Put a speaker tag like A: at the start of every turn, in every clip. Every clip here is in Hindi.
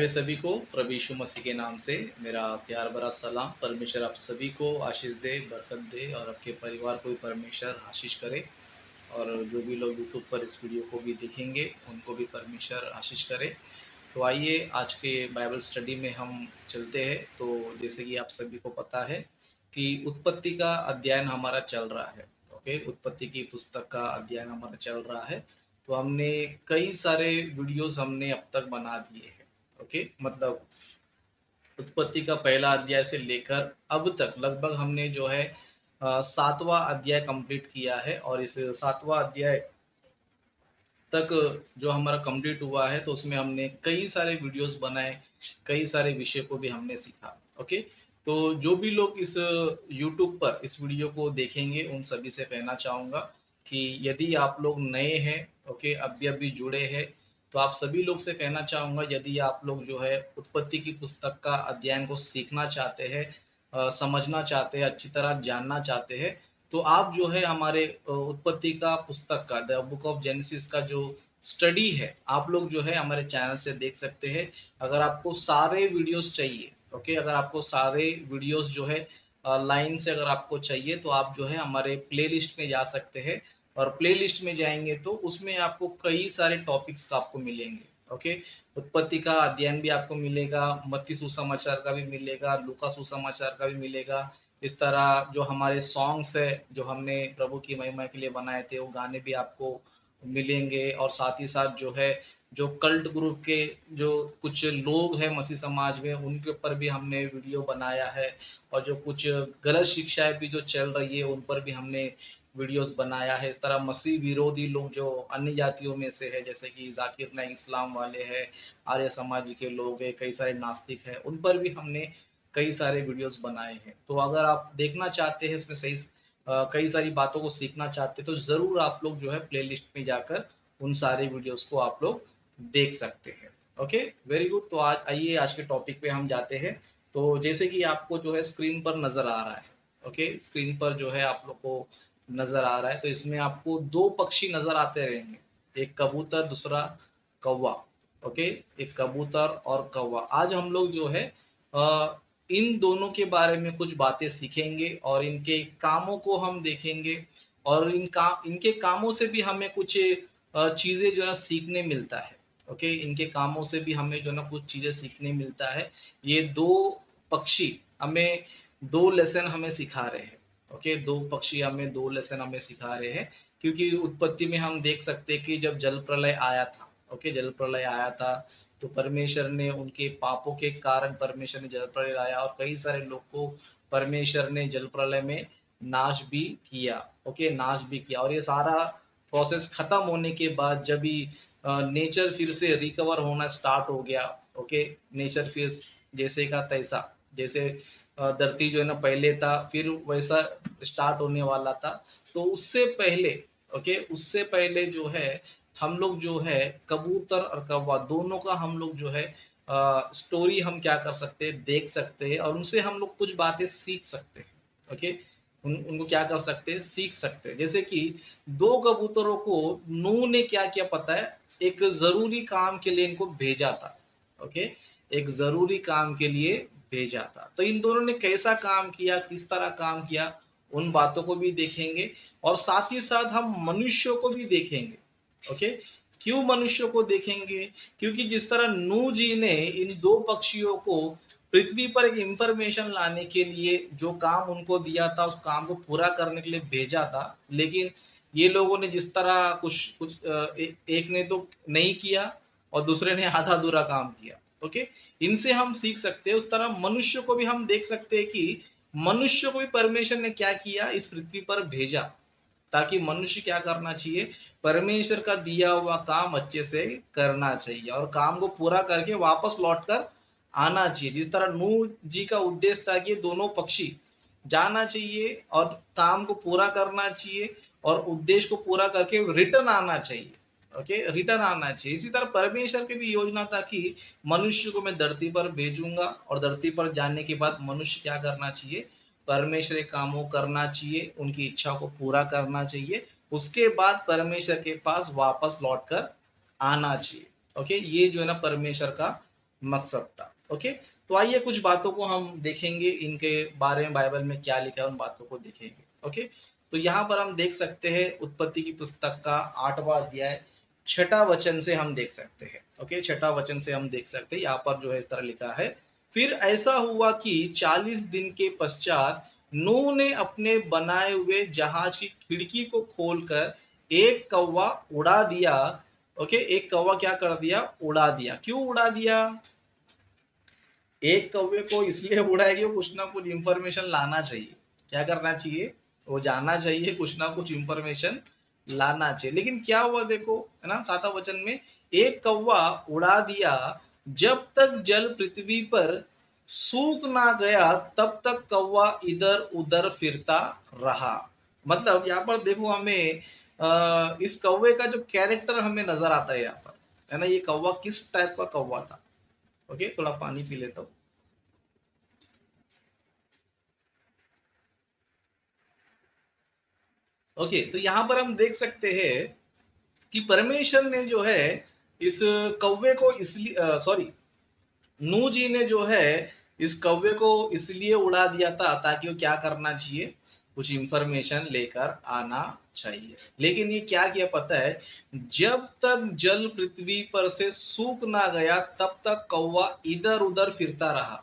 A: वे सभी को प्रभु यीशु मसीह के नाम से मेरा प्यार भरा सलाम। परमेश्वर आप सभी को आशीष दे, बरकत दे और आपके परिवार को भी परमेश्वर आशीष करे। और जो भी लोग यूट्यूब पर इस वीडियो को भी देखेंगे उनको भी परमेश्वर आशीष करे। तो आइए आज के बाइबल स्टडी में हम चलते हैं। तो जैसे कि आप सभी को पता है कि उत्पत्ति का अध्ययन हमारा चल रहा है। ओके, उत्पत्ति की पुस्तक का अध्ययन हमारा चल रहा है। तो हमने कई सारे वीडियोस हमने अब तक बना दिए हैं। ओके, मतलब उत्पत्ति का पहला अध्याय से लेकर अब तक लगभग हमने जो है 7वां अध्याय कंप्लीट किया है। और इस 7वां अध्याय तक जो हमारा कंप्लीट हुआ है तो उसमें हमने कई सारे वीडियोस बनाए, कई सारे विषय को भी हमने सीखा। ओके, तो जो भी लोग इस यूट्यूब पर इस वीडियो को देखेंगे उन सभी से कहना चाहूँगा कि यदि आप लोग नए हैं, ओके, अभी अभी जुड़े हैं, तो आप सभी लोग से कहना चाहूँगा यदि आप लोग जो है उत्पत्ति की पुस्तक का अध्ययन को सीखना चाहते हैं, समझना चाहते हैं, अच्छी तरह जानना चाहते हैं, तो आप जो है हमारे उत्पत्ति का पुस्तक का द बुक ऑफ जेनेसिस का जो स्टडी है आप लोग जो है हमारे चैनल से देख सकते हैं। अगर आपको सारे वीडियोस चाहिए, ओके, अगर आपको सारे वीडियोस जो है लाइन से अगर आपको चाहिए तो आप जो है हमारे प्लेलिस्ट में जा सकते हैं। और प्लेलिस्ट में जाएंगे तो उसमें आपको कई सारे टॉपिक्स का आपको मिलेंगे। ओके, उत्पत्ति का अध्ययन भी आपको मिलेगा, मत्ती सुसमाचार का भी मिलेगा, लूका सुसमाचार का भी मिलेगा। इस तरह जो हमारे सॉन्ग्स है जो हमने प्रभु की महिमा के लिए बनाए थे वो गाने भी आपको मिलेंगे। और साथ ही साथ जो है जो कल्ट ग्रुप के जो कुछ लोग हैं मसीह समाज में उनके ऊपर भी हमने वीडियो बनाया है। और जो कुछ गलत शिक्षाएं भी जो चल रही है उन पर भी हमने वीडियोस बनाया है। इस तरह मसीह विरोधी लोग जो अन्य जातियों में से है जैसे कि जाकिर नाइक इस्लाम वाले हैं, आर्य समाज के लोग हैं, कई सारे नास्तिक हैं, उन पर भी हमने कई सारे वीडियोस बनाए हैं। तो अगर आप देखना चाहते हैं इसमें सही कई सारी बातों को सीखना चाहते हैं तो ज़रूर आप लोग जो है प्लेलिस्ट में जाकर उन सारे वीडियोस को आप लोग देख सकते हैं। Okay, very good. तो आज आइए आज के टॉपिक पे हम जाते हैं। तो जैसे कि आपको जो है स्क्रीन पर नज़र आ रहा है, ओके, स्क्रीन पर जो है आप लोग को नज़र आ रहा है, तो इसमें आपको दो पक्षी नज़र आते रहेंगे, एक कबूतर, दूसरा कौवा। ओके, एक कबूतर और कौवा। आज हम लोग जो है अ, इन दोनों के बारे में कुछ बातें सीखेंगे और इनके कामों को हम देखेंगे। और इनके कामों से भी हमें कुछ चीज़ें जो है सीखने मिलता है। ओके, इनके कामों से भी हमें जो है ना कुछ चीज़ें सीखने मिलता है। ये दो पक्षी हमें दो लेसन हमें सिखा रहे हैं। ओके, दो पक्षी हमें दो लेसन हमें सिखा रहे हैं। क्योंकि उत्पत्ति में हम देख सकते हैं कि जब जल प्रलय आया था, ओके, जल प्रलय आया था तो परमेश्वर ने उनके पापों के कारण परमेश्वर ने जल प्रलय लाया और कई सारे लोग को परमेश्वर ने जल प्रलय में नाश भी किया। ओके, नाश भी किया। और ये सारा प्रोसेस खत्म होने के बाद जब भी नेचर फिर से रिकवर होना स्टार्ट हो गया, ओके, नेचर फिर जैसे का तैसा, जैसे धरती जो है ना पहले था फिर वैसा स्टार्ट होने वाला था। तो उससे पहले, ओके, उससे पहले जो है हम लोग जो है कबूतर और कौवा दोनों का हम लोग जो है स्टोरी हम क्या कर सकते हैं, देख सकते हैं और उनसे हम लोग कुछ बातें सीख सकते हैं। ओके, उनको क्या कर सकते हैं, सीख सकते हैं। जैसे कि दो कबूतरों को नूह ने क्या किया पता है, एक ज़रूरी काम के लिए इनको भेजा था। ओके, एक ज़रूरी काम के लिए भेजा था। तो इन दोनों ने कैसा काम किया, किस तरह काम किया, उन बातों को भी देखेंगे। और साथ ही साथ हम मनुष्यों को भी देखेंगे। ओके, क्यों मनुष्यों को देखेंगे? क्योंकि जिस तरह नूह जी ने इन दो पक्षियों को पृथ्वी पर एक इंफॉर्मेशन लाने के लिए जो काम उनको दिया था उस काम को पूरा करने के लिए भेजा था, लेकिन ये लोगों ने जिस तरह कुछ कुछ एक ने तो नहीं किया और दूसरे ने आधा अधूरा काम किया। ओके, इनसे हम सीख सकते हैं। उस तरह मनुष्य को भी हम देख सकते हैं कि मनुष्य को भी परमेश्वर ने क्या किया, इस पृथ्वी पर भेजा ताकि मनुष्य क्या करना चाहिए, परमेश्वर का दिया हुआ काम अच्छे से करना चाहिए और काम को पूरा करके वापस लौट कर आना चाहिए। जिस तरह नूह जी का उद्देश्य था कि दोनों पक्षी जाना चाहिए और काम को पूरा करना चाहिए और उद्देश्य को पूरा करके रिटर्न आना चाहिए। ओके, रिटर्न आना चाहिए। इसी तरह परमेश्वर की भी योजना था कि मनुष्य को मैं धरती पर भेजूंगा और धरती पर जाने के बाद मनुष्य क्या करना चाहिए, परमेश्वर के कामों करना चाहिए, उनकी इच्छा को पूरा करना चाहिए, उसके बाद परमेश्वर के पास वापस लौट कर आना चाहिए। ओके, ये जो है ना परमेश्वर का मकसद था। ओके, तो आइए कुछ बातों को हम देखेंगे, इनके बारे में बाइबल में क्या लिखा है उन बातों को देखेंगे। ओके, तो यहाँ पर हम देख सकते हैं उत्पत्ति की पुस्तक का 8वां अध्याय 6ठा वचन से हम देख सकते हैं। ओके, 6ठा वचन से हम देख सकते हैं, यहाँ पर जो है इस तरह लिखा है, फिर ऐसा हुआ कि 40 दिन के पश्चात नूह ने अपने बनाए हुए जहाज की खिड़की को खोलकर एक कौवा उड़ा दिया। ओके, एक कौवा क्या कर दिया? उड़ा दिया। क्यों उड़ा दिया? एक कौवे को इसलिए उड़ाया कि वो कुछ ना कुछ इंफॉर्मेशन लाना चाहिए। क्या करना चाहिए? वो जाना चाहिए, कुछ ना कुछ इंफॉर्मेशन लाना चाहिए। लेकिन क्या हुआ देखो, है ना, 7वां वचन में, एक कौवा उड़ा दिया, जब तक जल पृथ्वी पर सूख ना गया तब तक कौवा इधर उधर फिरता रहा। मतलब यहाँ पर देखो हमें इस कौवे का जो कैरेक्टर हमें नजर आता है यहाँ पर, है ना, ये कौवा किस टाइप का कौवा था। ओके, थोड़ा पानी पी लेता हूँ। ओके, तो यहाँ पर हम देख सकते हैं कि परमेश्वर ने जो है इस कौवे को इसलिए सॉरी, नूह जी ने जो है इस कौवे को इसलिए उड़ा दिया था ताकि वो क्या करना चाहिए? कुछ इंफॉर्मेशन लेकर आना चाहिए। लेकिन ये क्या किया पता है? जब तक जल पृथ्वी पर से सूख ना गया तब तक कौवा इधर उधर फिरता रहा।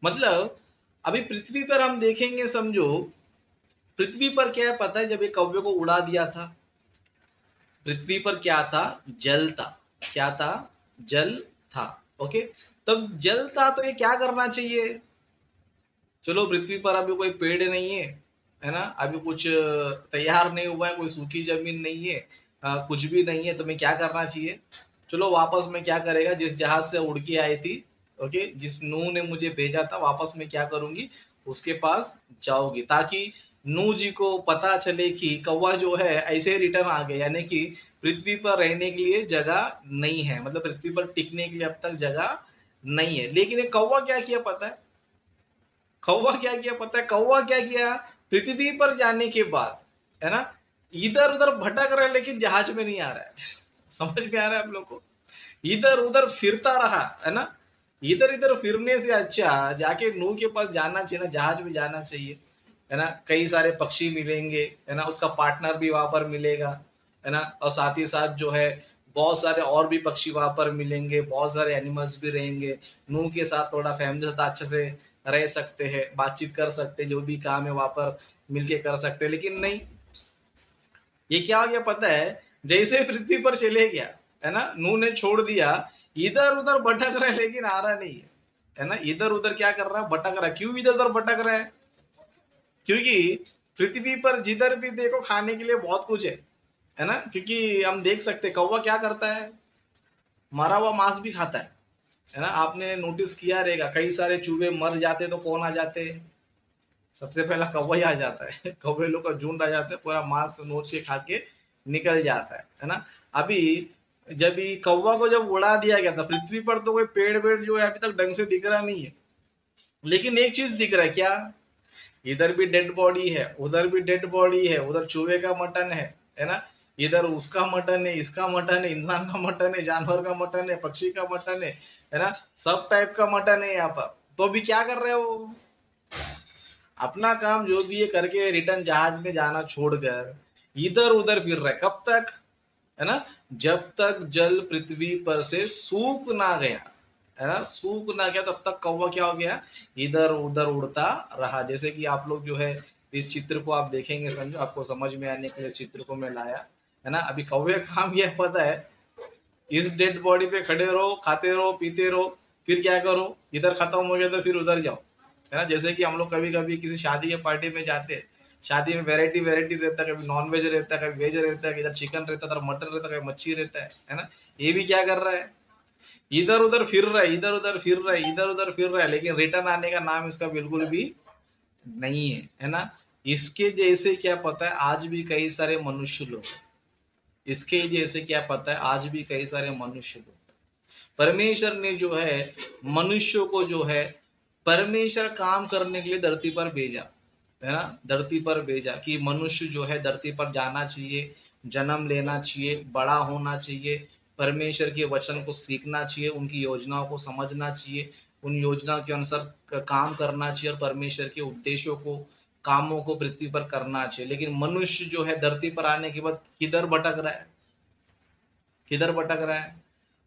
A: मतलब अभी पृथ्वी पर हम देखेंगे, समझो पृथ्वी पर क्या है पता है? जब ये कौवे को उड़ा दिया था, पृथ्वी पर क्या था? जल था। क्या था? जल था। ओके, तब जल था तो ये क्या करना चाहिए? चलो पृथ्वी पर अभी कोई पेड़ नहीं है ना, अभी कुछ तैयार नहीं हुआ है, कोई सूखी जमीन नहीं है, कुछ भी नहीं है, तो मैं क्या करना चाहिए? चलो वापस में क्या करेगा, जिस जहाज से उड़ के आई थी, ओके, जिस नूह ने मुझे भेजा था, वापस में क्या करूंगी? उसके पास जाओगी, ताकि नूह जी को पता चले कि कौवा जो है ऐसे रिटर्न आ गया, यानी कि पृथ्वी पर रहने के लिए जगह नहीं है, मतलब पृथ्वी पर टिकने के लिए अब तक जगह नहीं है। लेकिन ये कौवा क्या किया पता है? कौवा क्या किया पता है? कौवा क्या किया? पृथ्वी पर जाने के बाद, है ना, इधर उधर भटक रहा है लेकिन जहाज में नहीं आ रहा है। समझ में आ रहा है आप लोग को? इधर उधर फिरता रहा, है ना। इधर इधर फिरने से अच्छा जाके नूह के पास जाना चाहिए ना, जहाज में जाना चाहिए, है ना। कई सारे पक्षी मिलेंगे, है ना, उसका पार्टनर भी वहां पर मिलेगा, है ना, और साथ ही साथ जो है बहुत सारे और भी पक्षी वहां पर मिलेंगे, बहुत सारे एनिमल्स भी रहेंगे। नूह के साथ थोड़ा फैमिली के साथ अच्छे से रह सकते हैं, बातचीत कर सकते हैं, जो भी काम है वहां पर मिलके कर सकते हैं। लेकिन नहीं, ये क्या हो गया पता है? जैसे पृथ्वी पर चले गया, है ना, नूह ने छोड़ दिया, इधर उधर भटक रहा है लेकिन आ रहा नहीं है ना। इधर उधर क्या कर रहा है? भटक रहा है। क्यों इधर उधर भटक रहा है? क्योंकि पृथ्वी पर जिधर भी देखो खाने के लिए बहुत कुछ है ना। क्योंकि हम देख सकते हैं कौवा क्या करता है? मरा हुआ मांस भी खाता है ना। आपने नोटिस किया रहेगा, कई सारे चूहे मर जाते तो कौन आ जाते हैं? सबसे पहला कौवा ही आ जाता है। कौवे लोग का झुंड आ जाता है, पूरा मांस नोच के खा के निकल जाता है ना। अभी जब ये कौवा को जब उड़ा दिया गया था, पृथ्वी पर तो कोई पेड़ वेड़ जो है अभी तक ढंग से दिख रहा नहीं है। लेकिन एक चीज दिख रहा है, क्या? इधर भी डेड बॉडी है, उधर भी डेड बॉडी है, उधर चूहे का मटन है ना, इधर उसका मटन है, इसका मटन है, इंसान का मटन है, जानवर का मटन है, पक्षी का मटन है ना, सब टाइप का मटन है यहाँ पर। तो अभी क्या कर रहे हो? अपना काम जो भी है करके रिटर्न जहाज में जाना छोड़कर इधर उधर फिर रहे। कब तक? है ना, जब तक जल पृथ्वी पर से सूख ना गया, है ना, सूख ना गया तब तक कौवा क्या हो गया? इधर उधर उड़ता रहा। जैसे कि आप लोग जो है इस चित्र को आप देखेंगे, समझो आपको समझ में आने के लिए चित्र को मैं लाया, है ना। अभी कौवे का काम यह पता है, इस डेड बॉडी पे खड़े रहो, खाते रहो, पीते रहो, फिर क्या करो? इधर खत्म हो गया तो फिर उधर जाओ, है ना। जैसे कि हम लोग कभी कभी किसी शादी के पार्टी में जाते हैं, शादी में वैरायटी वैरायटी रहता है, कभी नॉन वेज रहता है, कभी वेज रहता है, इधर चिकन रहता है, इधर मटन रहता है, कभी मच्छी रहता है ना। ये भी क्या कर रहा है? इधर उधर फिर रहा है, इधर उधर फिर रहा है, इधर उधर फिर रहा है, लेकिन रिटर्न आने का नाम इसका बिल्कुल भी नहीं है ना। इसके जैसे क्या पता है आज भी कई सारे मनुष्य लोग, इसके जैसे क्या पता है आज भी कई सारे मनुष्य लोग। परमेश्वर ने जो है मनुष्यों को जो है परमेश्वर काम करने के लिए धरती पर भेजा, है ना, धरती पर भेजा कि मनुष्य जो है धरती पर जाना चाहिए, जन्म लेना चाहिए, बड़ा होना चाहिए, परमेश्वर के वचन को सीखना चाहिए, उनकी योजनाओं को समझना चाहिए, उन योजनाओं के अनुसार काम करना चाहिए और परमेश्वर के उद्देश्यों को, कामों को पृथ्वी पर करना चाहिए। लेकिन मनुष्य जो है धरती पर आने के बाद किधर भटक रहा है, किधर भटक रहा है?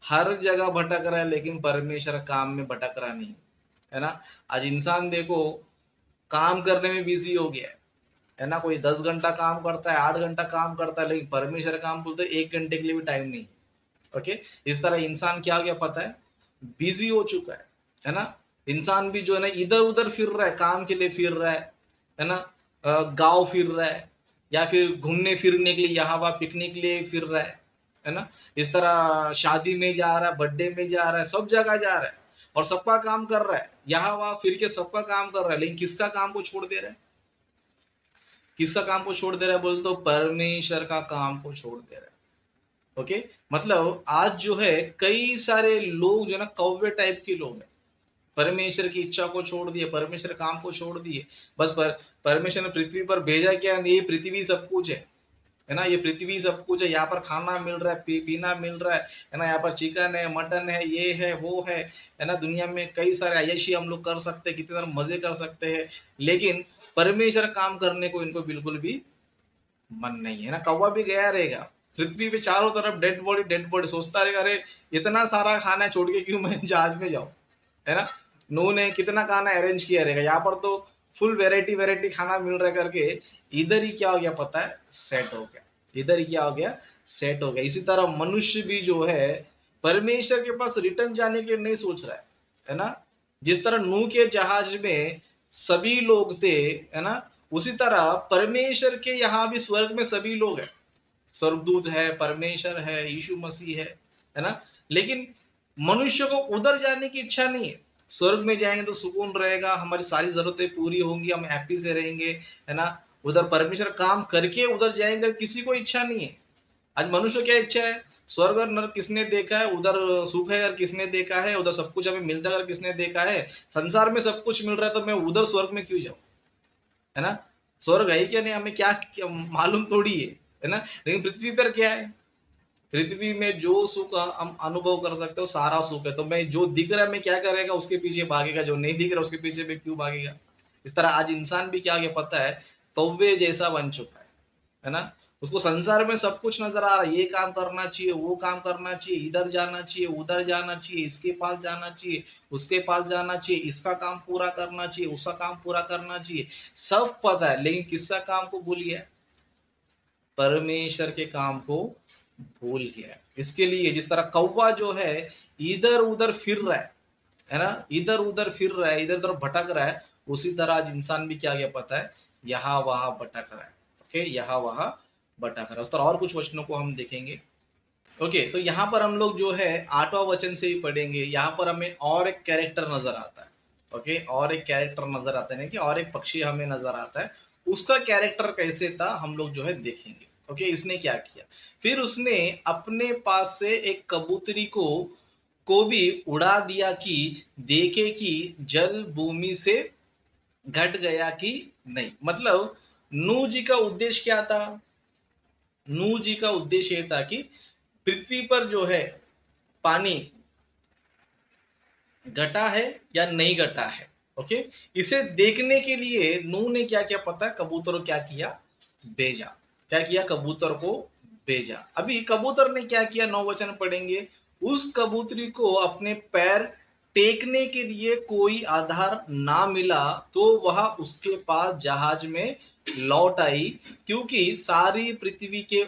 A: हर जगह भटक रहा है, लेकिन परमेश्वर काम में भटक रहा नहीं, है ना। आज इंसान देखो काम करने में बिजी हो गया है ना। कोई 10 घंटा काम करता है, 8 घंटा काम करता है, लेकिन परमेश्वर काम बोलते 1 घंटे के लिए भी टाइम नहीं। ओके, इस तरह इंसान क्या हो गया पता है, बिजी हो चुका है ना। इंसान भी जो है ना इधर उधर फिर रहा है, काम के लिए फिर रहा है ना। गांव फिर रहा है, या फिर घूमने फिरने के लिए यहाँ वहाँ पिकनिक के लिए फिर रहा है ना। इस तरह शादी में जा रहा है, बर्थडे में जा रहा है, सब जगह जा रहा है और सबका काम कर रहा है, यहाँ वहाँ फिर के सबका काम कर रहा है, लेकिन किसका काम को छोड़ दे रहा है? किसका काम को छोड़ दे रहा है बोल तो परमेश्वर का काम को छोड़ दे रहा है। ओके, मतलब आज जो है कई सारे लोग जो है ना कौवे टाइप के लोग हैं, परमेश्वर की इच्छा को छोड़ दिए, परमेश्वर काम को छोड़ दिए। बस परमेश्वर ने पृथ्वी पर भेजा क्या, ये पृथ्वी सब कुछ है ना। ये पृथ्वी सब कुछ है, यहाँ पर खाना मिल रहा है, पीना मिल रहा है ना। यहाँ पर चिकन है, मटन है, ये है, वो है ना। दुनिया में कई सारे अय्याशी हम लोग कर सकते हैं, कितने सारे मजे कर सकते हैं, लेकिन परमेश्वर काम करने को इनको बिल्कुल भी मन नहीं है ना। कौवा भी गया रहेगा पृथ्वी पे, चारों तरफ डेड बॉडी डेड बॉडी, सोचता रहेगा अरे इतना सारा खाना छोड़ के क्यों मैं जहाज में जाऊं, है ना। नू ने कितना खाना अरेंज किया रहेगा, यहाँ पर तो फुल वेराइटी वेराइटी खाना मिल रहा है करके इधर ही क्या हो गया पता है, सेट हो गया। इधर ही क्या हो गया, सेट हो गया। इसी तरह मनुष्य भी जो है परमेश्वर के पास रिटर्न जाने के लिए नहीं सोच रहा है ना। जिस तरह नूह के जहाज में सभी लोग थे, है ना, उसी तरह परमेश्वर के यहाँ भी स्वर्ग में सभी लोग हैं। स्वर्गदूत है, परमेश्वर है, यीशु मसीह है ना। लेकिन मनुष्य को उधर जाने की इच्छा नहीं है। स्वर्ग में जाएंगे तो सुकून रहेगा, हमारी सारी जरूरतें पूरी होंगी, हम हैप्पी से रहेंगे, है ना। उधर परमेश्वर काम करके उधर जाएंगे, किसी को इच्छा नहीं है। आज मनुष्य क्या इच्छा है, स्वर्ग और नरक किसने देखा है, उधर सुख है अगर किसने देखा है, उधर सब कुछ हमें मिलता है अगर किसने देखा है। संसार में सब कुछ मिल रहा है तो मैं उधर स्वर्ग में क्यों जाऊं, है ना। स्वर्ग है क्या नहीं हमें क्या मालूम थोड़ी है ना। लेकिन पृथ्वी पर क्या है, पृथ्वी में जो सुख हम अनुभव कर सकते हो सारा सुख है। तो मैं जो दिख रहा है मैं क्या करेगा, उसके पीछे भागेगा, जो नहीं दिख रहा उसके पीछे मैं क्यों भागेगा। इस तरह आज इंसान भी क्या गया पता है, कौवे जैसा बन चुका है ना। उसको संसार में सब कुछ नजर आ रहा है, ये काम करना चाहिए, वो काम करना चाहिए, इधर जाना चाहिए, उधर जाना चाहिए, इसके पास जाना चाहिए, उसके पास जाना चाहिए, इसका काम पूरा करना चाहिए, उसका काम पूरा करना चाहिए, सब पता है, लेकिन किसका काम को भूल गया, परमेश्वर के काम को भूल गया। इसके लिए जिस तरह कौवा जो है इधर उधर फिर रहा है ना, इधर उधर फिर रहा है, इधर उधर भटक रहा है, उसी तरह आज इंसान भी क्या गया पता है, यहाँ वहां भटक रहा है। ओके, यहाँ वहां भटक रहा है। उस तरह और कुछ वचनों को हम देखेंगे। ओके, तो यहाँ पर हम लोग जो है 8वां वचन से ही पढ़ेंगे। यहाँ पर हमें और एक कैरेक्टर नजर आता है। ओके, और एक कैरेक्टर नजर आता है कि और एक पक्षी हमें नजर आता है, उसका कैरेक्टर कैसे था हम लोग जो है देखेंगे। ओके, इसने क्या किया, फिर उसने अपने पास से एक कबूतरी को भी उड़ा दिया कि देखे कि जल भूमि से घट गया कि नहीं। मतलब नूह जी का उद्देश्य क्या था, नूह जी का उद्देश्य ये था कि पृथ्वी पर जो है पानी घटा है या नहीं घटा है। ओके, इसे देखने के लिए नूह ने क्या किया पता है, कबूतर को क्या किया, भेजा। क्या किया, कबूतर को भेजा। अभी कबूतर ने क्या किया, 9 वचन पढ़ेंगे। उस कबूतरी को अपने पैर टेकने के लिए कोई आधार ना मिला तो वह उसके पास जहाज में लौट आई, क्योंकि सारी पृथ्वी के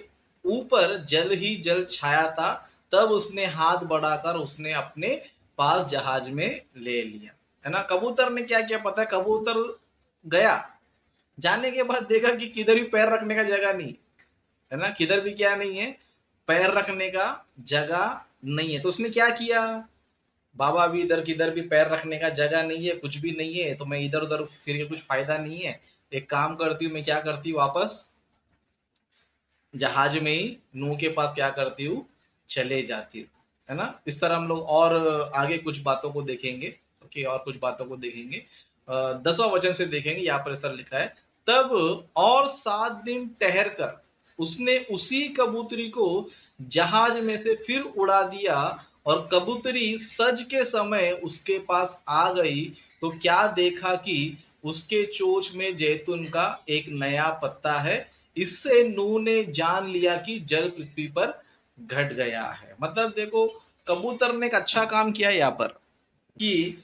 A: ऊपर जल ही जल छाया था। तब उसने हाथ बढ़ाकर उसने अपने पास जहाज में ले लिया, है ना। कबूतर ने क्या किया पता है, कबूतर गया, जाने के बाद देखा कि किधर भी पैर रखने का जगह नहीं, है ना। किधर भी क्या नहीं है, पैर रखने का जगह नहीं है। तो उसने क्या किया, बाबा भी इधर किधर भी पैर रखने का जगह नहीं है, कुछ भी नहीं है, तो मैं इधर उधर फिर के कुछ फायदा नहीं है। एक काम करती हूँ, मैं क्या करती हूँ, वापस जहाज में ही नूह के पास क्या करती हूँ, चले जाती हूँ, है ना। इस तरह हम लोग और आगे कुछ बातों को देखेंगे। ओके, और कुछ बातों को देखेंगे। 10वां वचन से देखेंगे। यहाँ पर इस तरह लिखा है, तब और 7 दिन ठहर कर उसने उसी कबूतरी को जहाज में से फिर उड़ा दिया और कबूतरी सज के समय उसके पास आ गई तो क्या देखा कि उसके चोंच में जैतून का एक नया पत्ता है। इससे नूह ने जान लिया कि जल पृथ्वी पर घट गया है। मतलब देखो, कबूतर ने एक अच्छा काम किया यहाँ पर कि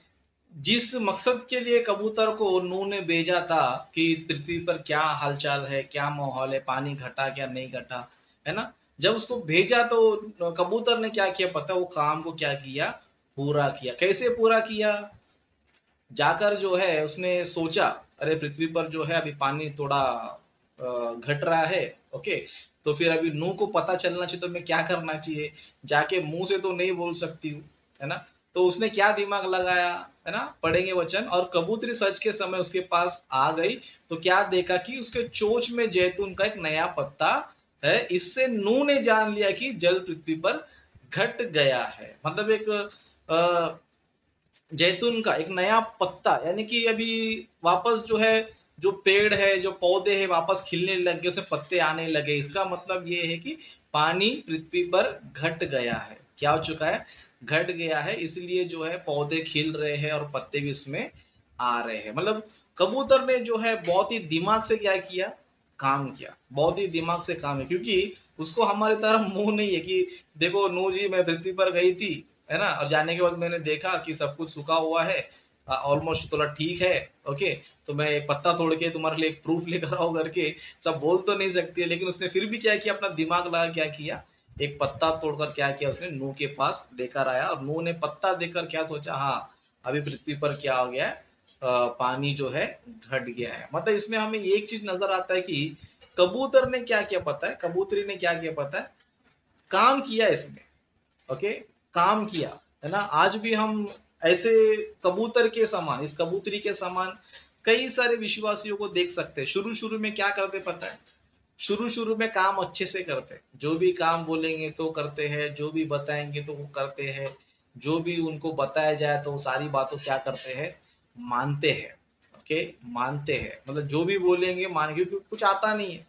A: जिस मकसद के लिए कबूतर को नूह ने भेजा था कि पृथ्वी पर क्या हालचाल है, क्या माहौल है, पानी घटा क्या नहीं घटा, है ना। जब उसको भेजा तो कबूतर ने क्या किया पता है, वो काम को क्या किया, पूरा किया। कैसे पूरा किया? जाकर जो है उसने सोचा, अरे पृथ्वी पर जो है अभी पानी थोड़ा घट रहा है। ओके, तो फिर अभी नूह को पता चलना चाहिए तो मैं क्या करना चाहिए, जाके मुंह से तो नहीं बोल सकती हूँ, है ना। तो उसने क्या दिमाग लगाया, है ना, पढ़ेंगे वचन। और कबूतरी सच के समय उसके पास आ गई तो क्या देखा कि उसके चोंच में जैतून का एक नया पत्ता है। इससे नूह ने जान लिया कि जल पृथ्वी पर घट गया है। मतलब एक जैतून का एक नया पत्ता, यानी कि अभी वापस जो है, जो पेड़ है, जो पौधे हैं वापस खिलने लगे, उसे पत्ते आने लगे। इसका मतलब ये है कि पानी पृथ्वी पर घट गया है। क्या हो चुका है? घट गया है। इसलिए जो है पौधे खिल रहे हैं और पत्ते भी इसमें आ रहे हैं। मतलब कबूतर ने जो है बहुत ही दिमाग से क्या किया, काम किया। बहुत ही दिमाग से काम है, क्योंकि उसको हमारी तरह मुंह नहीं है कि देखो नूह जी मैं पृथ्वी पर गई थी, है ना, और जाने के बाद मैंने देखा कि सब कुछ सूखा हुआ है, ऑलमोस्ट थोड़ा ठीक है। ओके, तो मैं एक पत्ता तोड़ के तुम्हारे लिए एक प्रूफ लेकर आओ करके सब बोल तो नहीं सकती है। लेकिन उसने फिर भी क्या किया, अपना दिमाग लगा क्या किया, एक पत्ता तोड़कर क्या किया, उसने नूह के पास लेकर आया। और नूह ने पत्ता देखकर क्या सोचा, हाँ अभी पृथ्वी पर क्या हो गया है, पानी जो है घट गया है। मतलब इसमें हमें एक चीज नजर आता है कि कबूतर ने क्या किया पता है, कबूतरी ने क्या किया पता है, काम किया इसने। ओके, काम किया, है ना। आज भी हम ऐसे कबूतर के समान, इस कबूतरी के समान कई सारे विश्वासियों को देख सकते हैं। शुरू शुरू में क्या करते पता है, शुरू शुरू में काम अच्छे से करते हैं, जो भी काम बोलेंगे तो करते हैं, जो भी बताएंगे तो वो करते हैं, जो भी उनको बताया जाए तो वो सारी बातों क्या करते हैं, मानते हैं। ओके, मानते हैं, मतलब जो भी बोलेंगे मान, क्योंकि कुछ आता नहीं है।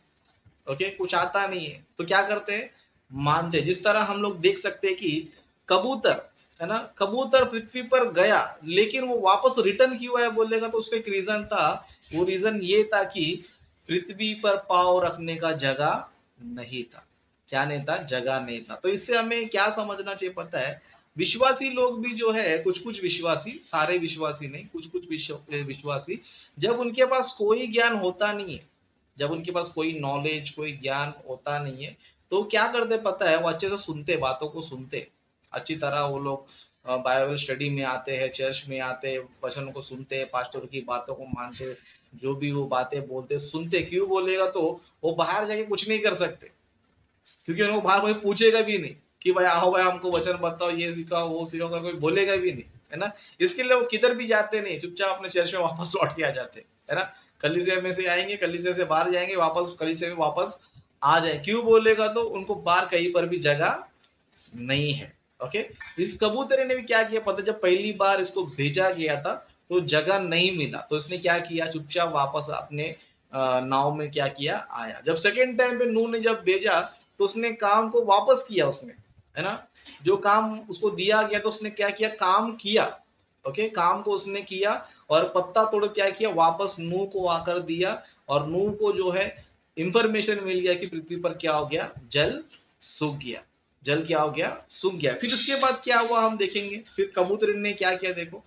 A: ओके, कुछ आता नहीं है तो क्या करते हैं, मानते हैं। जिस तरह हम लोग देख सकते हैं कि कबूतर, है ना, कबूतर पृथ्वी पर गया लेकिन वो वापस रिटर्न क्यों आया बोलेगा तो उसका एक रीजन था। वो रीजन ये था कि पृथ्वी पर पाँव रखने का जगह नहीं था। क्या नहीं था? जगह नहीं था। तो इससे हमें क्या समझना चाहिए पता है, विश्वासी लोग भी जो है, कुछ कुछ विश्वासी, सारे विश्वासी नहीं, कुछ कुछ विश्वासी, जब उनके पास कोई ज्ञान होता नहीं है, जब उनके पास कोई नॉलेज, कोई ज्ञान होता नहीं है, तो क्या करते पता है, वो अच्छे से सुनते, बातों को सुनते अच्छी तरह। वो लोग बाइबल स्टडी में आते हैं, चर्च में आते हैं, वचनों को सुनते हैं, पास्टर की बातों को मानते, जो भी वो बातें बोलते सुनते। क्यों बोलेगा तो वो बाहर जाके कुछ नहीं कर सकते, क्योंकि उनको बाहर कोई पूछेगा भी नहीं कि भाई आओ भाई हमको वचन बताओ, ये सिखाओ वो सिखाओ कर, कोई बोलेगा भी नहीं, है ना। इसके लिए वो किधर भी जाते नहीं, चुपचाप अपने चर्च में वापस लौट के आ जाते, है ना। कलीसिया में से आएंगे, कलीसिया से बाहर जाएंगे, वापस कलीसिया में वापस आ जाए। क्यों बोलेगा तो उनको बाहर कहीं पर भी जगह नहीं है। ओके, इस कबूतरे ने भी क्या किया पता, जब पहली बार इसको भेजा गया था तो जगह नहीं मिला, तो इसने क्या किया, चुपचाप वापस अपने नाव में क्या किया, आया। जब सेकेंड टाइम पे नूह ने जब भेजा तो उसने काम को वापस किया उसने, है ना। जो काम उसको दिया गया तो उसने क्या किया, काम किया। ओके, काम को उसने किया और पत्ता तोड़ क्या किया, वापस नूह को आकर दिया। और नूह को जो है इंफॉर्मेशन मिल गया कि पृथ्वी पर क्या हो गया, जल सूख गया। जल क्या हो गया, सूख गया। फिर उसके बाद क्या हुआ हम देखेंगे, फिर कबूतर ने क्या किया देखो,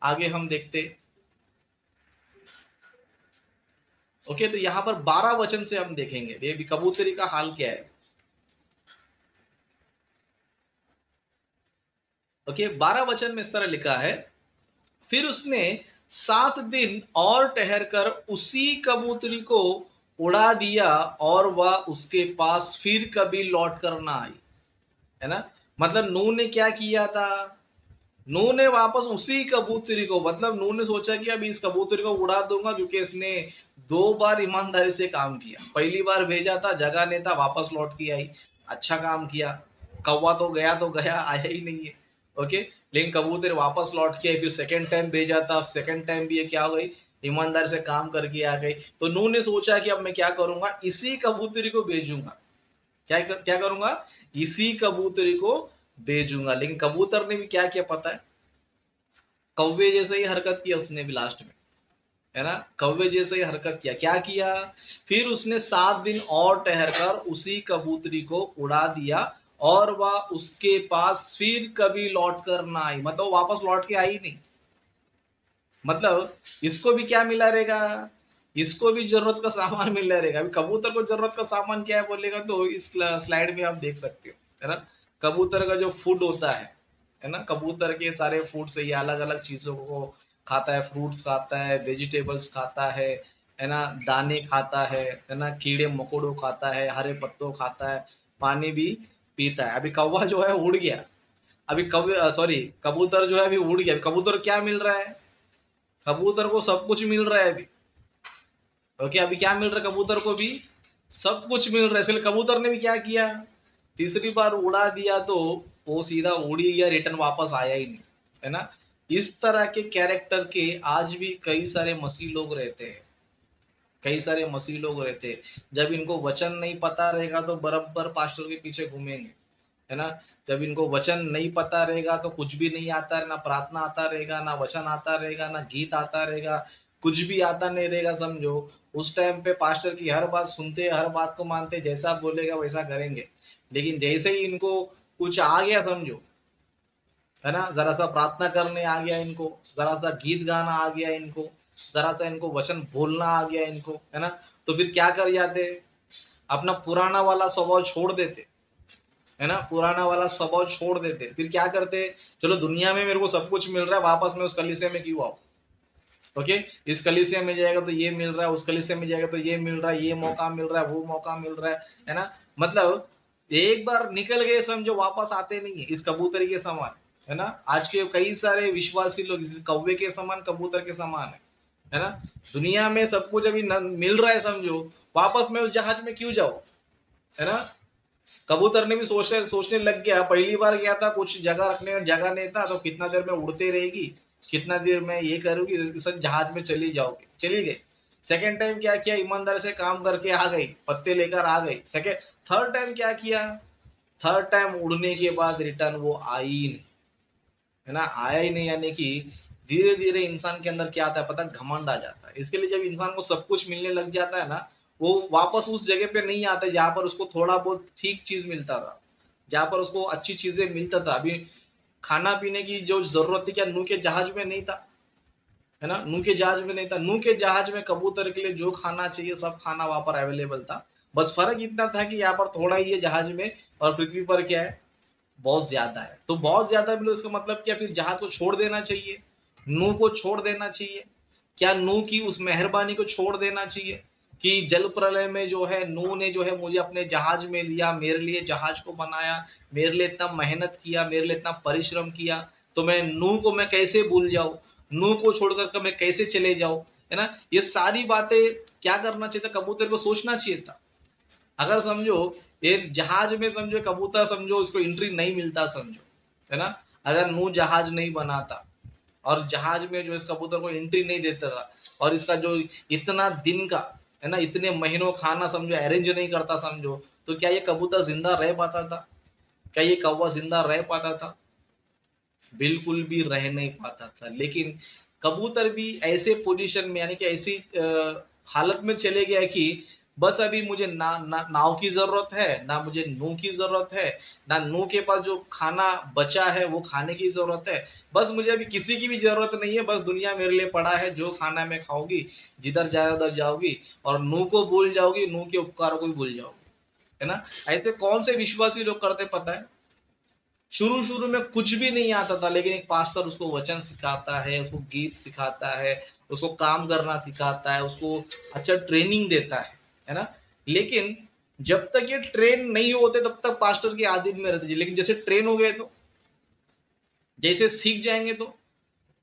A: आगे हम देखते। ओके, तो यहाँ पर 12 वचन से हम देखेंगे ये भी कबूतरी का हाल क्या है। ओके, 12 वचन में इस तरह लिखा है, फिर उसने 7 दिन और ठहर कर उसी कबूतरी को उड़ा दिया और वह उसके पास फिर कभी लौट कर ना आई, है ना। मतलब नूह ने क्या किया था, नूह ने वापस उसी कबूतरी को, मतलब नूह ने सोचा कि अभी इस कबूतरी को उड़ा दूंगा, क्योंकि इसने 2 बार ईमानदारी से काम किया। पहली बार भेजा था, जगह नहीं था, वापस लौट के आई, अच्छा काम किया। कौवा तो गया, आया ही नहीं है। ओके, लेकिन कबूतर वापस लौट के आई। फिर सेकंड टाइम भेजा था, सेकंड टाइम भी ये क्या हो गई, ईमानदारी से काम करके आ गई। तो नूह ने सोचा कि अब मैं क्या करूंगा, इसी कबूतरी को भेजूंगा, क्या करूंगा, इसी कबूतरी को भेजूंगा। लेकिन कबूतर ने भी क्या किया पता है, कौवे जैसे ही हरकत किया उसने भी लास्ट में, है ना, कौवे जैसे ही हरकत किया। क्या किया, फिर उसने 7 दिन और ठहरकर उसी कबूतरी को उड़ा दिया, और वह उसके पास फिर कभी लौट कर ना आई, मतलब वापस लौट के आई नहीं। मतलब इसको भी क्या मिला रहेगा, इसको भी जरूरत का सामान मिला रहेगा। अभी कबूतर को जरूरत का सामान क्या है बोलेगा तो इस स्लाइड में आप देख सकते हो, है ना। कबूतर का जो फूड होता है ना, कबूतर के सारे फूड से ये अलग अलग चीजों को खाता है, फ्रूट्स खाता है, वेजिटेबल्स खाता है ना, दाने खाता है ना, कीड़े मकोड़ों खाता है, हरे पत्तों खाता है, पानी भी पीता है। अभी कौवा जो है उड़ गया, अभी कौवे सॉरी कबूतर जो है अभी उड़ गया। कबूतर क्या मिल रहा है, कबूतर को सब कुछ मिल रहा है अभी। ओके, अभी क्या मिल रहा है कबूतर को भी, सब कुछ मिल रहा है। इसलिए कबूतर ने भी क्या किया, तीसरी बार उड़ा दिया तो वो सीधा उड़ी गया, रिटर्न वापस आया ही नहीं, है ना। इस तरह के कैरेक्टर के आज भी कई सारे मसीह लोग रहते हैं, कई सारे मसीह लोग रहते हैं। जब इनको वचन नहीं पता रहेगा तो बराबर पास्टर के पीछे घूमेंगे, है ना। जब इनको वचन नहीं पता रहेगा तो कुछ भी नहीं आता है, ना प्रार्थना आता रहेगा, ना वचन आता रहेगा, ना गीत आता रहेगा, कुछ भी आता नहीं रहेगा समझो। उस टाइम पे पास्टर की हर बात सुनते, हर बात को मानते, जैसा बोलेगा वैसा करेंगे। लेकिन जैसे ही इनको कुछ आ गया समझो, है ना, जरा सा प्रार्थना करने आ गया इनको, जरा सा गीत गाना आ गया इनको, जरा सा इनको वचन बोलना आ गया इनको, है ना, तो फिर क्या कर जाते, अपना पुराना वाला स्वभाव छोड़ देते, है ना, पुराना वाला स्वभाव छोड़ देते। फिर क्या करते, चलो दुनिया में मेरे को सब कुछ मिल रहा है, वापस मैं उस कलीसिया में क्यों आऊं। ओके, इस कलीसिया में जाएगा तो ये मिल रहा है, उस कलीसिया में जाएगा तो ये मिल रहा है, ये मौका मिल रहा है, वो मौका मिल रहा है ना। मतलब एक बार निकल गए समझो, वापस आते नहीं है, इस कबूतरी के समान, है ना। आज के कई सारे विश्वासी लोग इस कौवे के समान, कबूतर के समान है ना। दुनिया में सब कुछ अभी मिल रहा है समझो, वापस मैं उस जहाज में क्यों जाऊं, है ना। कबूतर ने भी सोचने लग गया, पहली बार गया था, कुछ जगह रखने में जगह नहीं था, तो कितना देर में उड़ते रहेगी, कितना देर में ये करूंगी, सब जहाज में चली जाओगी, चली गई। सेकेंड टाइम क्या किया, ईमानदारी से काम करके आ गई, पत्ते लेकर आ गई। सेकेंड थर्ड टाइम क्या किया, थर्ड टाइम उड़ने के बाद रिटर्न वो आई ही नहीं, है ना, आया ही नहीं। यानी कि धीरे धीरे इंसान के अंदर क्या आता है पता, घमंड आ जाता है। इसके लिए जब इंसान को सब कुछ मिलने लग जाता है ना, वो वापस उस जगह पे नहीं आता जहां पर उसको थोड़ा बहुत ठीक चीज मिलता था, जहां पर उसको अच्छी चीजें मिलता था। अभी खाना पीने की जो जरूरत थी, क्या नूह के जहाज में नहीं था, है ना, नूह के जहाज में नहीं था। नूह के जहाज में कबूतर के लिए जो खाना चाहिए सब खाना वहां पर अवेलेबल था। बस फर्क इतना था कि यहाँ पर थोड़ा ही है जहाज में, और पृथ्वी पर क्या है, बहुत ज्यादा है। तो बहुत ज्यादा भी, इसका मतलब क्या, फिर जहाज को छोड़ देना चाहिए, नूह को छोड़ देना चाहिए, क्या नूह की उस मेहरबानी को छोड़ देना चाहिए कि जल प्रलय में जो है नूह ने जो है मुझे अपने जहाज में लिया, मेरे लिए जहाज को बनाया, मेरे लिए इतना मेहनत किया, मेरे लिए इतना परिश्रम किया, तो मैं नूह को मैं कैसे भूल जाऊं, नूह को छोड़कर के मैं कैसे चले जाऊं, है ना। ये सारी बातें क्या करना चाहिए था, कबूतर को सोचना चाहिए था। अगर समझो एक जहाज में समझो कबूतर समझो इसको एंट्री नहीं मिलता समझो, है ना, अगर नूह जहाज नहीं बनाता और जहाज में जो इस कबूतर को एंट्री नहीं देता था, और इसका जो इतना दिन का, है ना, इतने महीनों खाना समझो अरेंज नहीं करता समझो, तो क्या ये कबूतर जिंदा रह पाता था, क्या ये कौवा जिंदा रह पाता था, बिल्कुल भी रह नहीं पाता था। लेकिन कबूतर भी ऐसे पोजीशन में, यानी कि ऐसी हालत में चले गया कि बस अभी मुझे ना नाव की जरूरत है, ना मुझे नूह की जरूरत है, ना नूह के पास जो खाना बचा है वो खाने की जरूरत है, बस मुझे अभी किसी की भी जरूरत नहीं है, बस दुनिया मेरे लिए पड़ा है, जो खाना मैं खाऊंगी, जिधर जाए उधर जाओगी, और नूह को भूल जाओगी, नूह के उपकारों को भी भूल जाओगी, है ना। ऐसे कौन से विश्वासी लोग करते पता है, शुरू शुरू में कुछ भी नहीं आता था, लेकिन एक पास्टर उसको वचन सिखाता है, उसको गीत सिखाता है, उसको काम करना सिखाता है, उसको अच्छा ट्रेनिंग देता है ना। लेकिन जब तक ये ट्रेन नहीं होते तब तक पास्टर के आधीन में रहते, लेकिन जैसे ट्रेन हो गए तो, जैसे सीख जाएंगे तो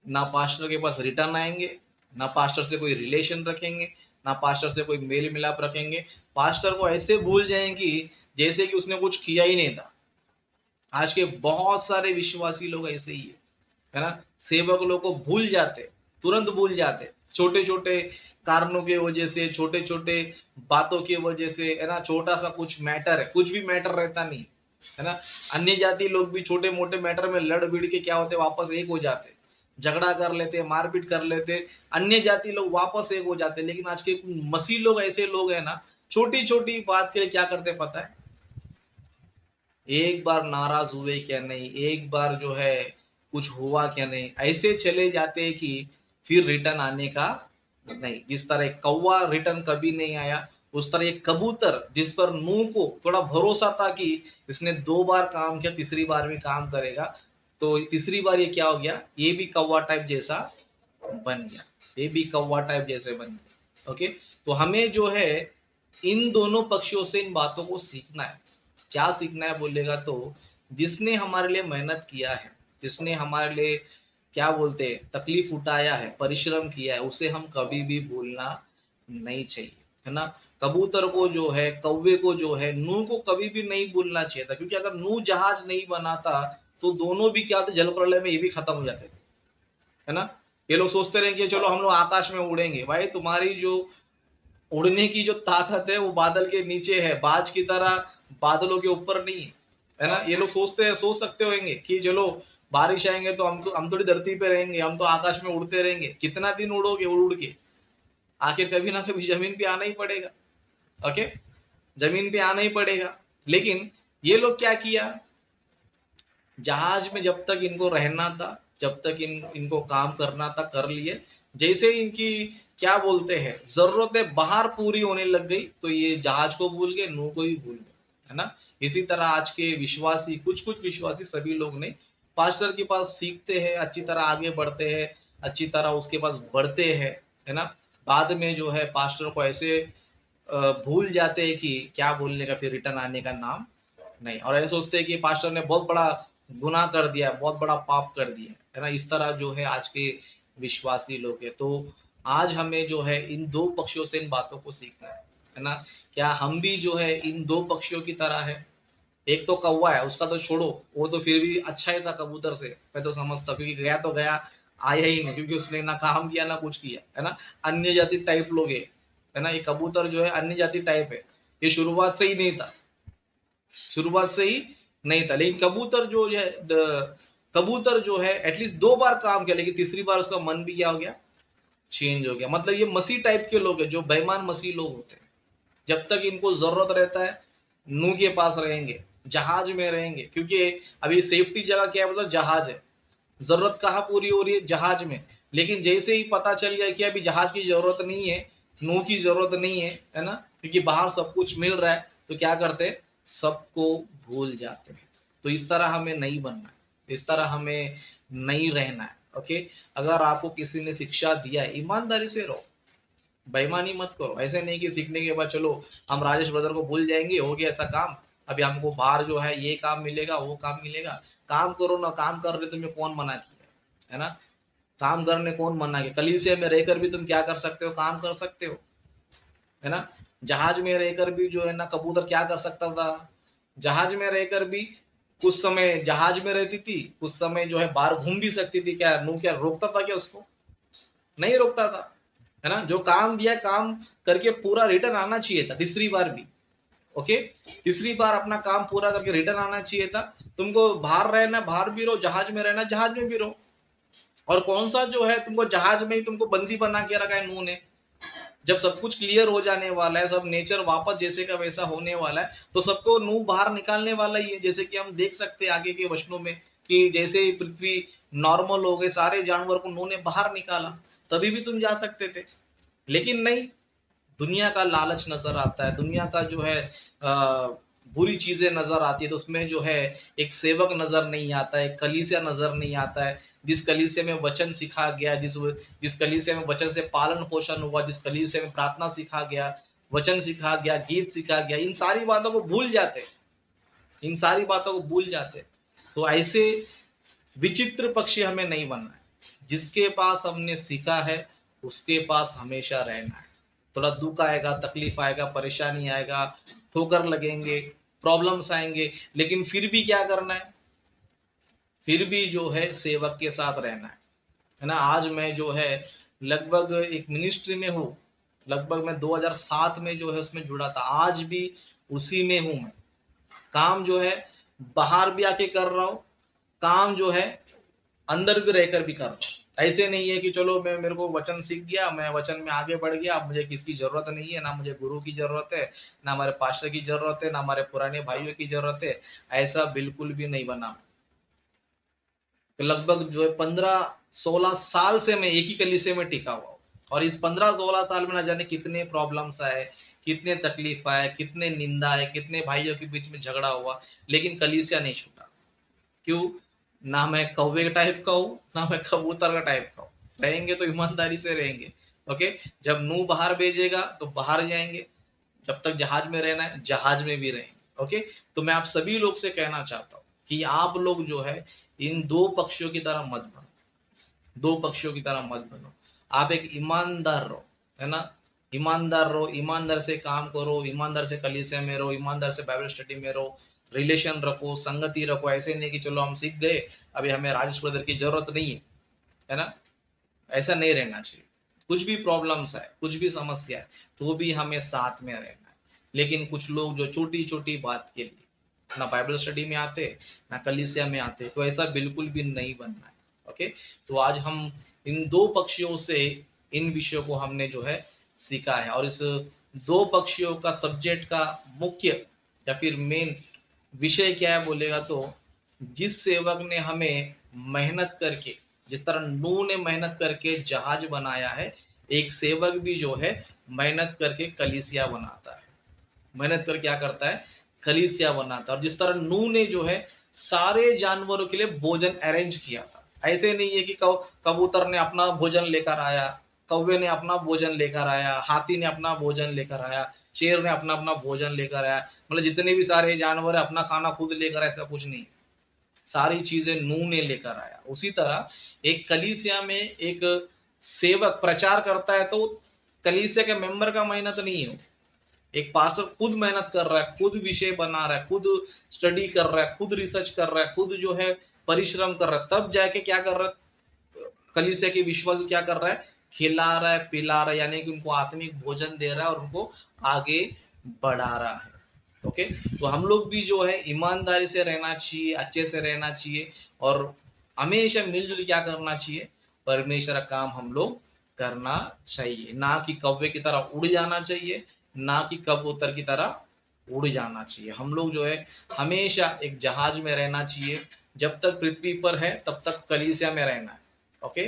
A: ना पास्टर के पास रिटर्न आएंगे, ना पास्टर से कोई रिलेशन रखेंगे, ना पास्टर से कोई मेल मिलाप रखेंगे, पास्टर को ऐसे भूल जाएंगे जैसे कि उसने कुछ किया ही नहीं था। आज के बहुत सारे विश्वासी लोग ऐसे ही है ना, सेवक लोग को भूल जाते, तुरंत भूल जाते, छोटे छोटे कारणों की वजह से, छोटे छोटे बातों की वजह से, है ना, छोटा सा कुछ मैटर है, कुछ भी मैटर रहता नहीं, है ना। अन्य जाति लोग भी छोटे मोटे मैटर में लड़ भिड़ के क्या होते, वापस एक हो जाते, झगड़ा कर लेते, मारपीट कर लेते, अन्य जाति लोग वापस एक हो जाते। लेकिन आज के मसीह लोग ऐसे लोग हैं ना, छोटी छोटी बात के लिए क्या करते पता है, एक बार नाराज हुए क्या नहीं, एक बार जो है कुछ हुआ क्या नहीं, ऐसे चले जाते हैं कि फिर रिटर्न आने का नहीं। जिस तरह एक कौवा रिटर्न कभी नहीं आया, उस तरह एक कबूतर जिस पर नूह को थोड़ा भरोसा था कि इसने 2 बार काम किया, तीसरी बार भी काम करेगा, तो तीसरी बार ये क्या हो गया, ये भी कौवा टाइप जैसा बन गया, ये भी कौवा टाइप जैसे बन गया। ओके, तो हमें जो है इन दोनों पक्षियों से इन बातों को सीखना है। क्या सीखना है बोलेगा तो, जिसने हमारे लिए मेहनत किया है, जिसने हमारे लिए क्या बोलते हैं तकलीफ उठाया है, परिश्रम किया है, उसे हम कभी भी भूलना नहीं चाहिए, है ना। कबूतर को जो है, कौवे को जो है, नूह को कभी भी नहीं भूलना चाहिए था, क्योंकि अगर नूह जहाज नहीं बनाता तो दोनों भी क्या थे, जल प्रलय में ये भी खत्म हो जाते थे, है ना। ये लोग सोचते रहे कि चलो हम लोग आकाश में उड़ेंगे, भाई तुम्हारी जो उड़ने की जो ताकत है वो बादल के नीचे है, बाज की तरह बादलों के ऊपर नहीं है, है ना। ये लोग सोचते हैं, सोच सकते होंगे कि चलो बारिश आएंगे तो हम थोड़ी धरती पे रहेंगे, हम तो आकाश में उड़ते रहेंगे, कितना दिन उड़ोगे, उड़ उड़ के आखिर कभी ना कभी जमीन पे आना ही पड़ेगा। ओके, जमीन पे आना ही पड़ेगा। लेकिन ये लोग क्या किया, जहाज में जब तक इनको रहना था, जब तक इनको काम करना था कर लिए, जैसे ही इनकी क्या बोलते हैं जरूरतें बाहर पूरी होने लग गई तो ये जहाज को भूल गए, नूह को ही भूल गए, है ना। इसी तरह आज के विश्वासी, कुछ कुछ विश्वासी, सभी लोग नहीं, पास्टर के पास सीखते हैं, अच्छी तरह आगे बढ़ते हैं, अच्छी तरह उसके पास बढ़ते हैं, है ना। बाद में जो है पास्टर को ऐसे भूल जाते हैं कि क्या बोलने का, फिर रिटर्न आने का नाम नहीं, और ऐसे सोचते हैं कि पास्टर ने बहुत बड़ा गुनाह कर दिया, बहुत बड़ा पाप कर दिया, है ना। इस तरह जो है आज के विश्वासी लोग है। तो आज हमें जो है इन दो पक्षियों से इन बातों को सीखना है ना। क्या हम भी जो है इन दो पक्षियों की तरह है। एक तो कौवा है, उसका तो छोड़ो, वो तो फिर भी अच्छा ही था कबूतर से, मैं तो समझता, क्योंकि गया तो गया, आया ही नहीं, क्योंकि उसने ना काम किया ना कुछ किया, है ना। अन्य जाति टाइप लोग है ना, ये कबूतर जो है अन्य जाति टाइप है, ये शुरुआत से ही नहीं था, शुरुआत से ही नहीं था। लेकिन कबूतर जो है कबूतर जो है एटलीस्ट 2 बार काम किया, लेकिन तीसरी बार उसका मन भी क्या हो गया, चेंज हो गया। मतलब ये मसीह टाइप के लोग हैं, जो बेईमान मसीह लोग होते हैं, जब तक इनको जरूरत रहता है नूह के पास रहेंगे, जहाज में रहेंगे, क्योंकि अभी सेफ्टी जगह क्या है, मतलब जहाज है। जरूरत कहाँ पूरी हो रही है, जहाज में। लेकिन जैसे ही पता चल गया कि अभी जहाज की जरूरत नहीं है, नूह की जरूरत नहीं है ना, क्योंकि बाहर सब कुछ मिल रहा है, तो क्या करते हैं, सबको भूल जाते हैं। तो इस तरह हमें नहीं बनना है, इस तरह हमें नहीं रहना है। ओके, अगर आपको किसी ने शिक्षा दिया है, ईमानदारी से रहो, बेईमानी मत करो। ऐसे नहीं कि सीखने के बाद चलो हम राजेश ब्रदर को भूल जाएंगे, हो गया ऐसा काम, अभी हमको बाहर जो है ये काम मिलेगा, वो काम मिलेगा। काम करो ना, काम कर रहे तुम्हें कौन मना किया है ना। काम करने कौन मना किया, कलीसिया में रहकर भी तुम क्या कर सकते हो, काम कर सकते हो, है ना। जहाज में रहकर भी जो है ना, कबूतर क्या कर सकता था, जहाज में रहकर भी कुछ समय जहाज में रहती थी, कुछ समय जो है बाहर घूम भी सकती थी, क्या नू क्या रोकता था क्या उसको, नहीं रोकता था, है ना। जो काम दिया काम करके पूरा रिटर्न आना चाहिए था तीसरी बार भी। ओके, तीसरी बार अपना काम पूरा करके रिटर्न आना चाहिए था। तुमको बाहर रहना, बाहर भी रहो, जहाज में रहना, जहाज में भी रहो। और कौन सा जो है तुमको जहाज में ही तुमको बंदी बना के रखा है नूह ने। जब सब कुछ क्लियर हो जाने वाला है, सब नेचर वापस जैसे का वैसा होने वाला है, तो सबको नूह बाहर निकालने वाला ही है। जैसे कि हम देख सकते हैं आगे के वचनों में कि जैसे ही पृथ्वी नॉर्मल हो गए, सारे जानवर को नूह ने बाहर निकाला, तभी भी तुम जा सकते थे। लेकिन नहीं, दुनिया का लालच नजर आता है, दुनिया का जो है बुरी चीजें नजर आती है, तो उसमें जो है एक सेवक नजर नहीं आता है, कलीसिया नजर नहीं आता है, जिस कलीसिया में वचन सिखा गया, जिस कलीसिया में वचन से पालन पोषण हुआ, जिस कलीसिया में प्रार्थना सिखा गया, वचन सिखा गया, गीत सिखा गया, इन सारी बातों को भूल जाते, इन सारी बातों को भूल जाते। तो ऐसे विचित्र पक्षी हमें नहीं बनना है। जिसके पास हमने सीखा है उसके पास हमेशा रहना है। थोड़ा दुख आएगा, तकलीफ आएगा, परेशानी आएगा, ठोकर लगेंगे, प्रॉब्लम्स आएंगे, लेकिन फिर भी क्या करना है, फिर भी जो है सेवक के साथ रहना है ना। आज मैं जो है लगभग एक मिनिस्ट्री में हूँ, लगभग मैं 2007 में जो है उसमें जुड़ा था, आज भी उसी में हूँ मैं। काम जो है बाहर भी आके कर रहा हूँ, काम जो है अंदर भी रहकर भी कर रहा हूँ। ऐसे नहीं है कि चलो मैं मेरे को वचन सीख गया, मैं वचन में आगे बढ़ गया, अब मुझे किसकी जरूरत नहीं है, ना मुझे गुरु की जरूरत है, ना हमारे पास्टर की जरूरत है, ना हमारे पुराने भाइयों की जरूरत है। ऐसा बिल्कुल भी नहीं बना। तो लगभग जो है 15-16 साल से मैं एक ही कलीसिया में टिका हुआ हूँ। और इस 15-16 साल में ना जाने कितने प्रॉब्लम्स आए, कितने तकलीफ आए, कितने निंदा आए, कितने भाइयों के बीच में झगड़ा हुआ, लेकिन कलीसिया नहीं छूटा। क्यों? ना मैं कौवे टाइप का हूँ, ना मैं कबूतर का टाइप का हूँ। रहेंगे तो ईमानदारी से रहेंगे। ओके, जब नूह बाहर भेजेगा तो बाहर जाएंगे, जब तक जहाज में रहना है जहाज में भी रहेंगे। ओके, तो मैं आप सभी लोग से कहना चाहता हूँ कि आप लोग जो है इन दो पक्षियों की तरह मत बनो, दो पक्षियों की तरह मत बनो। आप एक ईमानदार रहो, है ना? ईमानदार रहो, ईमानदार से काम करो, ईमानदार से कलीसिया में रहो, ईमानदार से बाइबल स्टडी में रहो, रिलेशन रखो, संगति रखो। ऐसे नहीं कि चलो हम सीख गए, अभी हमें राजेश ब्रदर की जरूरत नहीं है ना? ऐसा नहीं रहना चाहिए। कुछ भी प्रॉब्लम्स है, कुछ भी समस्या है, तो भी हमें साथ में रहना है। लेकिन कुछ लोग जो छोटी छोटी बात के लिए ना बाइबल स्टडी में आते, ना कलीसिया में आते, तो ऐसा बिल्कुल भी नहीं बनना है। ओके, तो आज हम इन दो पक्षियों से इन विषयों को हमने जो है सीखा है। और इस दो पक्षियों का सब्जेक्ट का मुख्य या फिर मेन विषय क्या है बोलेगा तो, जिस सेवक ने हमें मेहनत करके, जिस तरह नूह ने मेहनत करके जहाज बनाया है, एक सेवक भी जो है मेहनत करके कलीसिया बनाता है। मेहनत कर क्या करता है? कलीसिया बनाता है। और जिस तरह नूह ने जो है सारे जानवरों के लिए भोजन अरेंज किया था। ऐसे नहीं है कि कबूतर ने अपना भोजन लेकर आया, कौवे ने अपना भोजन लेकर आया, हाथी ने अपना भोजन लेकर आया, शेर ने अपना अपना भोजन लेकर आया, मतलब जितने भी सारे जानवर है अपना खाना खुद लेकर, ऐसा कुछ नहीं। सारी चीजें नूह ने लेकर आया। उसी तरह एक कलीसिया में एक सेवक प्रचार करता है तो कलीसिया के मेंबर का मेहनत नहीं है। एक पास्टर खुद मेहनत कर रहा है, खुद विषय बना रहा है, खुद स्टडी कर रहा है, खुद रिसर्च कर रहा है, खुद जो है परिश्रम कर रहा है, तब जाके क्या कर रहा है? कलीसिया के विश्वास क्या कर रहा है? खिला रहा है, पिला रहा है, यानी कि उनको आत्मिक भोजन दे रहा है और उनको आगे बढ़ा रहा है। ओके, तो हम लोग भी जो है ईमानदारी से रहना चाहिए, अच्छे से रहना चाहिए, और हमेशा मिलजुल क्या करना चाहिए? परमेश्वर का काम हम लोग करना चाहिए, ना कि कौवे की तरह उड़ जाना चाहिए, ना कि कबूतर की तरह उड़ जाना चाहिए। हम लोग जो है हमेशा एक जहाज में रहना चाहिए। जब तक पृथ्वी पर है तब तक कलीसिया में रहना है। ओके,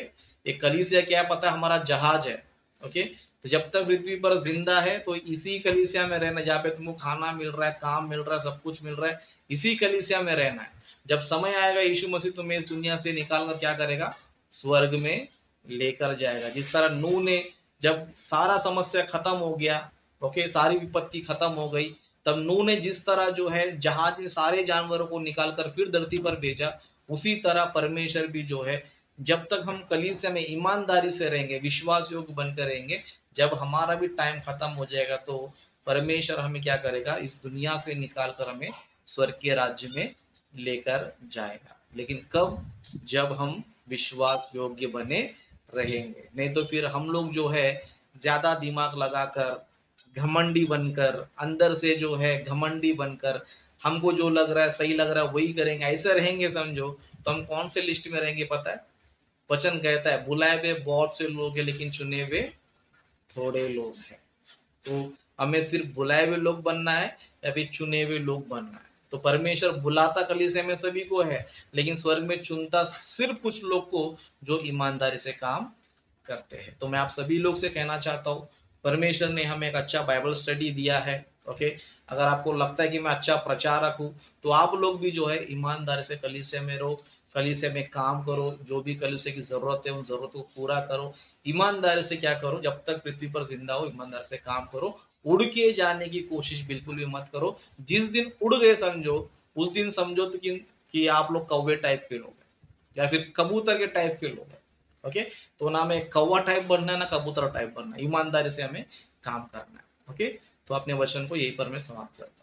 A: ये कलीसिया क्या है पता है? हमारा जहाज है। ओके, तो जब तक पृथ्वी पर जिंदा है तो इसी कलीसिया में रहना, जहाँ पे तुमको खाना मिल रहा है, काम मिल रहा है, सब कुछ मिल रहा है, इसी कलीसिया में रहना है। जब समय आएगा यीशु मसीह तुम्हें इस दुनिया से निकाल कर क्या करेगा? स्वर्ग में लेकर जाएगा। जिस तरह नूह ने जब सारा समस्या खत्म हो गया, ओके, सारी विपत्ति खत्म हो गई, तब नूह ने जिस तरह जो है जहाज में सारे जानवरों को निकाल कर फिर धरती पर भेजा, उसी तरह परमेश्वर भी जो है, जब तक हम कलीसिया में ईमानदारी से रहेंगे, विश्वास योग्य बनकर रहेंगे, जब हमारा भी टाइम खत्म हो जाएगा तो परमेश्वर हमें क्या करेगा? इस दुनिया से निकाल कर हमें स्वर्ग के राज्य में लेकर जाएगा। लेकिन कब? जब हम विश्वास योग्य बने रहेंगे। नहीं तो फिर हम लोग जो है ज्यादा दिमाग लगाकर, घमंडी बनकर, अंदर से जो है घमंडी बनकर, हमको जो लग रहा है सही लग रहा है वही करेंगे, ऐसे रहेंगे समझो, तो हम कौन से लिस्ट में रहेंगे पता है? वचन कहता है बुलाए हुए बहुत से लोग हैं लेकिन चुने हुए थोड़े लोग हैं। तो हमें सिर्फ बुलाए हुए लोग बनना है या फिर चुने हुए लोग बनना है? तो परमेश्वर बुलाता कलीसिया में सभी को है, लेकिन स्वर्ग में चुनता सिर्फ कुछ लोग को जो ईमानदारी से काम करते हैं। तो मैं आप सभी लोग से कहना चाहता हूँ, परमेश्वर ने हमें एक अच्छा बाइबल स्टडी दिया है। ओके, अगर आपको लगता है कि मैं अच्छा प्रचारक हूँ, तो आप लोग भी जो है ईमानदारी से कलीसिया में रहो, कलीसिया में काम करो, जो भी कलीसिया की जरूरत है उन जरूरतों को पूरा करो। ईमानदारी से क्या करो? जब तक पृथ्वी पर जिंदा हो ईमानदारी से काम करो। उड़ के जाने की कोशिश बिल्कुल भी मत करो। जिस दिन उड़ गए समझो, उस दिन समझो तो कि आप लोग कौवे टाइप के लोग हैं या फिर कबूतर के टाइप के लोग हैं। ओके, तो ना हमें कौवा टाइप बनना है ना कबूतर टाइप बनना है, ईमानदारी से हमें काम करना है। ओके, तो अपने वचन को यही पर मैं समाप्त करता हूँ।